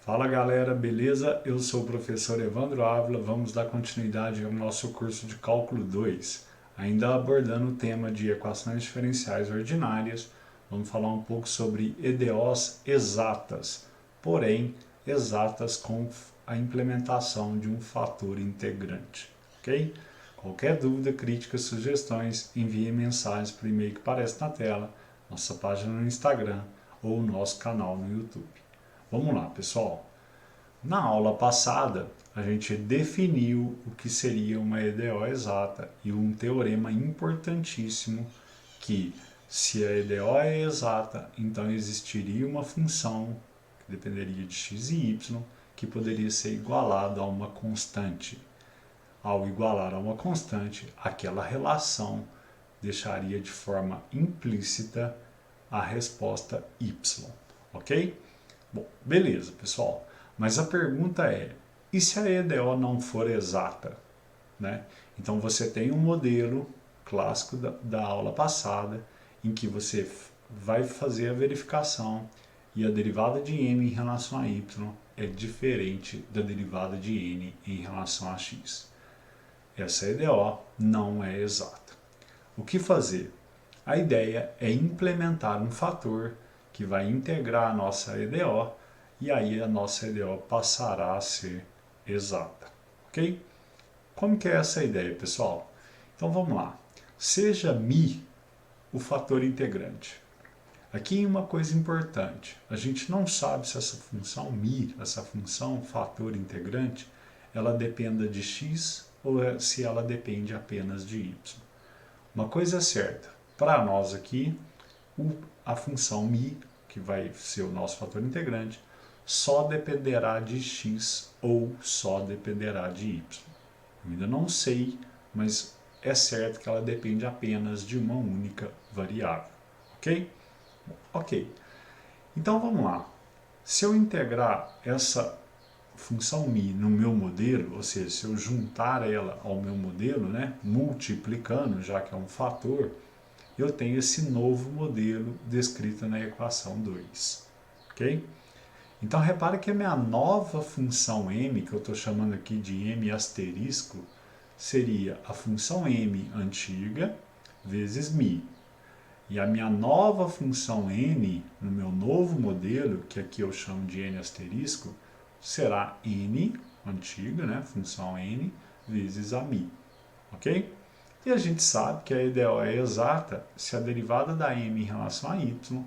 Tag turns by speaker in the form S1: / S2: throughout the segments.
S1: Fala galera, beleza? Eu sou o professor Evandro Ávila, vamos dar continuidade ao nosso curso de Cálculo 2, ainda abordando o tema de equações diferenciais ordinárias. Vamos falar um pouco sobre EDOs exatas, porém exatas com a implementação de um fator integrante, ok? Qualquer dúvida, críticas, sugestões, envie mensagens por e-mail que aparece na tela, nossa página no Instagram ou nosso canal no YouTube. Vamos lá, pessoal. Na aula passada, a gente definiu o que seria uma EDO exata e um teorema importantíssimo que, se a EDO é exata, então existiria uma função que dependeria de x e y, que poderia ser igualada a uma constante. Ao igualar a uma constante, aquela relação deixaria de forma implícita a resposta y, ok? Bom, beleza, pessoal. Mas a pergunta é, e se a EDO não for exata? Né? Então você tem um modelo clássico da aula passada, em que você vai fazer a verificação e a derivada de m em relação a y é diferente da derivada de n em relação a x. Essa EDO não é exata. O que fazer? A ideia é implementar um fator que vai integrar a nossa EDO e aí a nossa EDO passará a ser exata, ok? Como que é essa ideia, pessoal? Então vamos lá. Seja μ o fator integrante. Aqui uma coisa importante, a gente não sabe se essa função μ, essa função fator integrante, ela dependa de x ou se ela depende apenas de y. Uma coisa é certa, para nós aqui, a função μ, que vai ser o nosso fator integrante, só dependerá de x ou só dependerá de y. Eu ainda não sei, mas é certo que ela depende apenas de uma única variável, ok? Ok. Então vamos lá. Se eu integrar essa função μ no meu modelo, ou seja, se eu juntar ela ao meu modelo, né, multiplicando, já que é um fator, eu tenho esse novo modelo descrito na equação 2, ok? Então repare que a minha nova função m, que eu estou chamando aqui de m asterisco, seria a função m antiga vezes μ. E a minha nova função n, no meu novo modelo, que aqui eu chamo de n asterisco, será n antiga, né, função n, vezes a μ, ok? E a gente sabe que a EDO é exata se a derivada da m em relação a y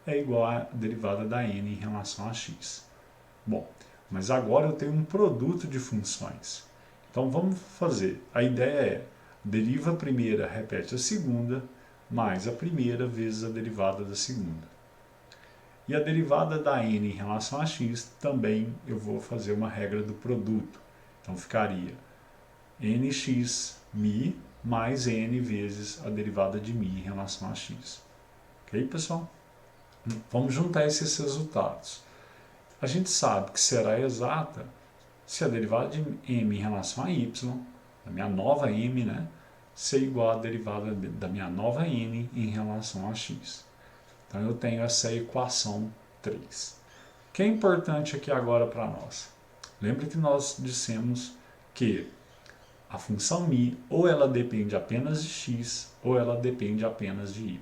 S1: é igual à derivada da n em relação a x. Bom, mas agora eu tenho um produto de funções. Então vamos fazer. A ideia é, deriva a primeira, repete a segunda, mais a primeira vezes a derivada da segunda. E a derivada da n em relação a x também eu vou fazer uma regra do produto. Então ficaria nx μ mais n vezes a derivada de μ em relação a x. Ok, pessoal? Vamos juntar esses resultados. A gente sabe que será exata se a derivada de m em relação a y, da minha nova m, né, ser igual à derivada da minha nova n em relação a x. Então eu tenho essa equação 3. O que é importante aqui agora para nós? Lembre que nós dissemos que a função μ ou ela depende apenas de x ou ela depende apenas de y.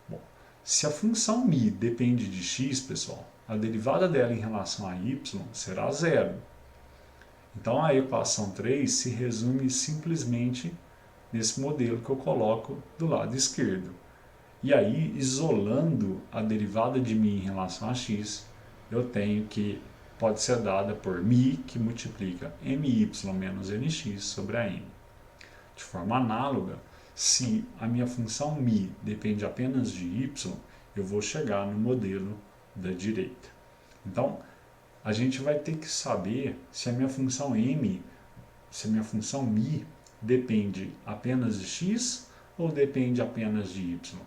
S1: Bom, se a função μ depende de x, pessoal, a derivada dela em relação a y será zero. Então a equação 3 se resume simplesmente nesse modelo que eu coloco do lado esquerdo. E aí, isolando a derivada de μ em relação a x, eu tenho que pode ser dada por μ, que multiplica my menos nx sobre a n. De forma análoga, se a minha função μ depende apenas de y, eu vou chegar no modelo da direita. Então, a gente vai ter que saber se a minha função m, se a minha função μ depende apenas de x ou depende apenas de y.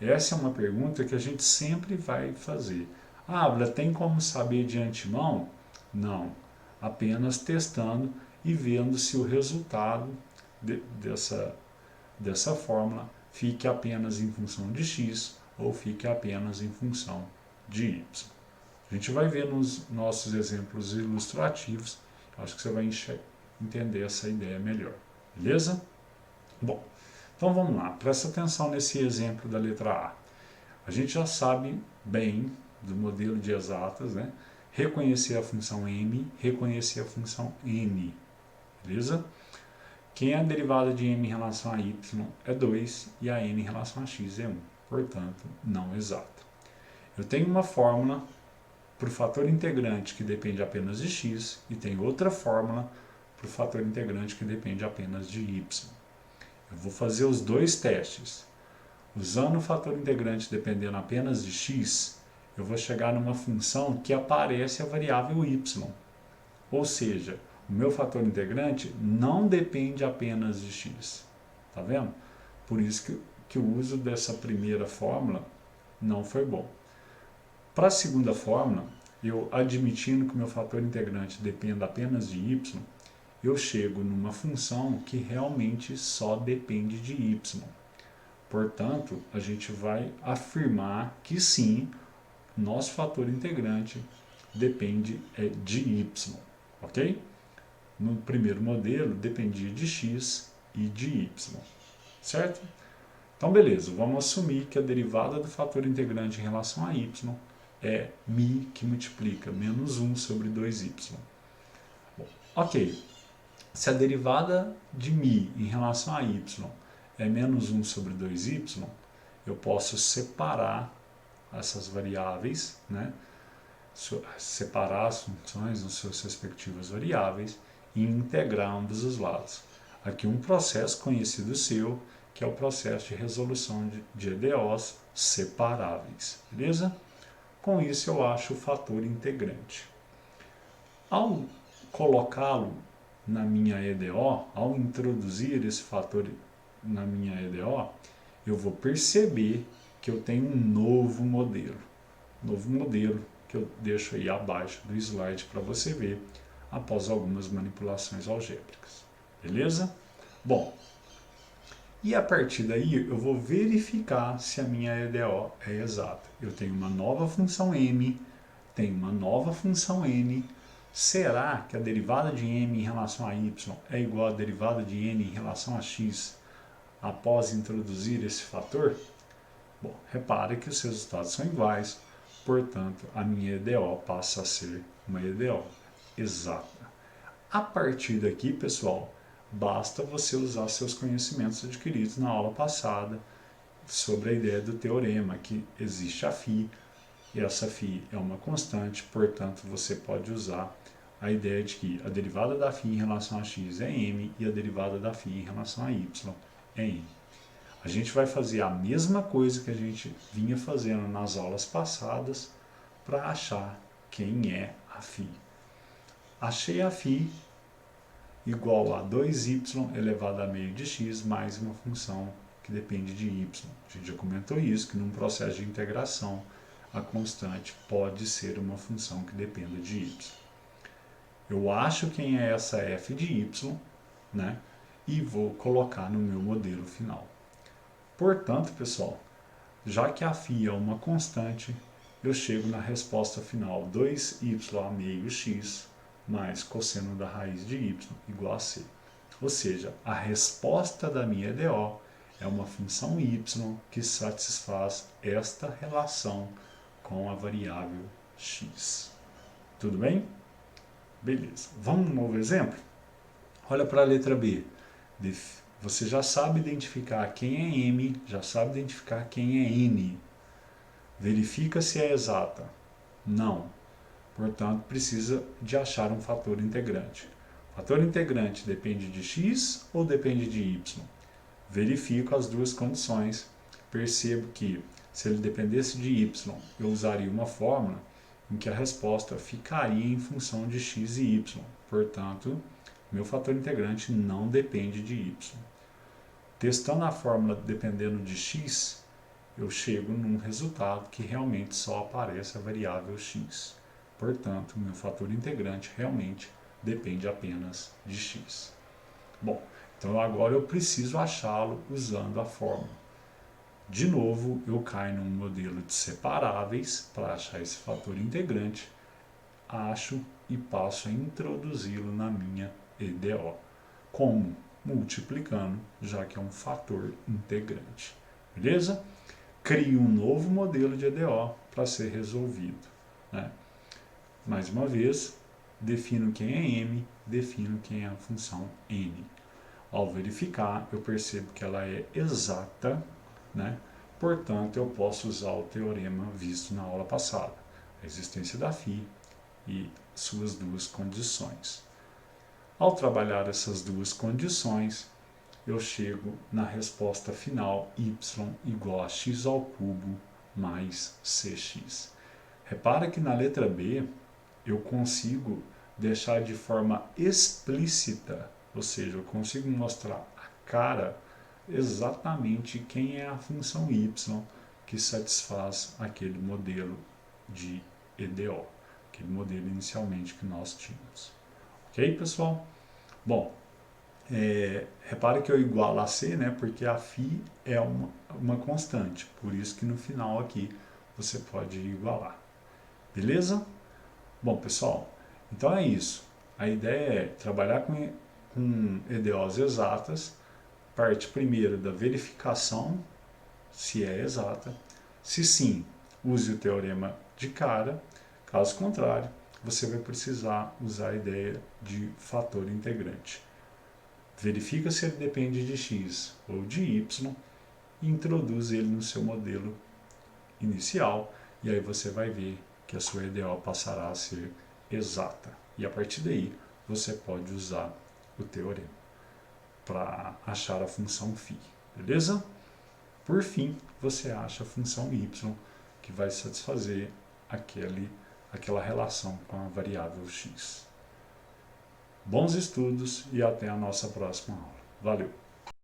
S1: Essa é uma pergunta que a gente sempre vai fazer. Ah, tem como saber de antemão? Não, apenas testando e vendo se o resultado dessa fórmula fique apenas em função de x ou fique apenas em função de y. A gente vai ver nos nossos exemplos ilustrativos, acho que você vai entender essa ideia melhor, beleza? Bom, então vamos lá, presta atenção nesse exemplo da letra A. A gente já sabe bem do modelo de exatas, né? Reconhecer a função m, reconhecer a função n, beleza? Quem é a derivada de m em relação a y é 2 e a n em relação a x é 1, portanto, não exata. Eu tenho uma fórmula para o fator integrante que depende apenas de x e tem outra fórmula para o fator integrante que depende apenas de y. Eu vou fazer os dois testes. Usando o fator integrante dependendo apenas de x, eu vou chegar numa função que aparece a variável y. Ou seja, o meu fator integrante não depende apenas de x. Tá vendo? Por isso que o uso dessa primeira fórmula não foi bom. Para a segunda fórmula, eu admitindo que o meu fator integrante dependa apenas de y, eu chego numa função que realmente só depende de y. Portanto, a gente vai afirmar que sim, nosso fator integrante depende de y, ok? No primeiro modelo, dependia de x e de y, certo? Então, beleza, vamos assumir que a derivada do fator integrante em relação a y é μ que multiplica menos 1 sobre 2y. Bom, ok, se a derivada de μ em relação a y é menos 1 sobre 2y, eu posso separar essas variáveis, né? Separar as funções nos seus respectivas variáveis e integrar ambos os lados. Aqui um processo conhecido seu, que é o processo de resolução de EDOs separáveis, beleza? Com isso eu acho o fator integrante. Ao colocá-lo na minha EDO, ao introduzir esse fator na minha EDO, eu vou perceber que eu tenho um novo modelo. Novo modelo que eu deixo aí abaixo do slide para você ver após algumas manipulações algébricas. Beleza? Bom, e a partir daí eu vou verificar se a minha EDO é exata. Eu tenho uma nova função m, tenho uma nova função n. Será que a derivada de m em relação a y é igual à derivada de n em relação a x após introduzir esse fator? Bom, repare que os resultados são iguais, portanto, a minha EDO passa a ser uma EDO exata. A partir daqui, pessoal, basta você usar seus conhecimentos adquiridos na aula passada sobre a ideia do teorema, que existe a φ, e essa φ é uma constante, portanto, você pode usar a ideia de que a derivada da φ em relação a x é m e a derivada da φ em relação a y é n. A gente vai fazer a mesma coisa que a gente vinha fazendo nas aulas passadas para achar quem é a φ. Achei a φ igual a 2y elevado a meio de x mais uma função que depende de y. A gente já comentou isso, que num processo de integração a constante pode ser uma função que dependa de y. Eu acho quem é essa f de y, né? E vou colocar no meu modelo final. Portanto, pessoal, já que a φ é uma constante, eu chego na resposta final 2y a meio x mais cosseno da raiz de y igual a c. Ou seja, a resposta da minha EDO é uma função y que satisfaz esta relação com a variável x. Tudo bem? Beleza. Vamos um novo exemplo? Olha para a letra B. Você já sabe identificar quem é m, já sabe identificar quem é n. Verifica se é exata. Não. Portanto, precisa de achar um fator integrante. O fator integrante depende de x ou depende de y? Verifico as duas condições. Percebo que, se ele dependesse de y, eu usaria uma fórmula em que a resposta ficaria em função de x e y. Portanto, meu fator integrante não depende de y. Testando a fórmula dependendo de x, eu chego num resultado que realmente só aparece a variável x. Portanto, meu fator integrante realmente depende apenas de x. Bom, então agora eu preciso achá-lo usando a fórmula. De novo, eu caio num modelo de separáveis para achar esse fator integrante, acho e passo a introduzi-lo na minha EDO. Como? Multiplicando, já que é um fator integrante. Beleza? Crio um novo modelo de EDO para ser resolvido. Né? Mais uma vez, defino quem é M, defino quem é a função N. Ao verificar, eu percebo que ela é exata, né? Portanto, eu posso usar o teorema visto na aula passada, a existência da φ e suas duas condições. Ao trabalhar essas duas condições, eu chego na resposta final y igual a x ao cubo mais cx. Repara que na letra B eu consigo deixar de forma explícita, ou seja, eu consigo mostrar a cara exatamente quem é a função y que satisfaz aquele modelo de EDO, aquele modelo inicialmente que nós tínhamos. Ok, pessoal? Bom, repare que eu igualo a C, né, porque a φ é uma constante, por isso que no final aqui você pode igualar. Beleza? Bom, pessoal, então é isso. A ideia é trabalhar com EDOs exatas, parte primeiro da verificação, se é exata. Se sim, use o teorema de cara. Caso contrário, você vai precisar usar a ideia de fator integrante. Verifica se ele depende de x ou de y e introduz ele no seu modelo inicial, e aí você vai ver que a sua EDO passará a ser exata. E a partir daí, você pode usar o teorema para achar a função φ, beleza? Por fim, você acha a função y, que vai satisfazer aquela relação com a variável x. Bons estudos e até a nossa próxima aula. Valeu!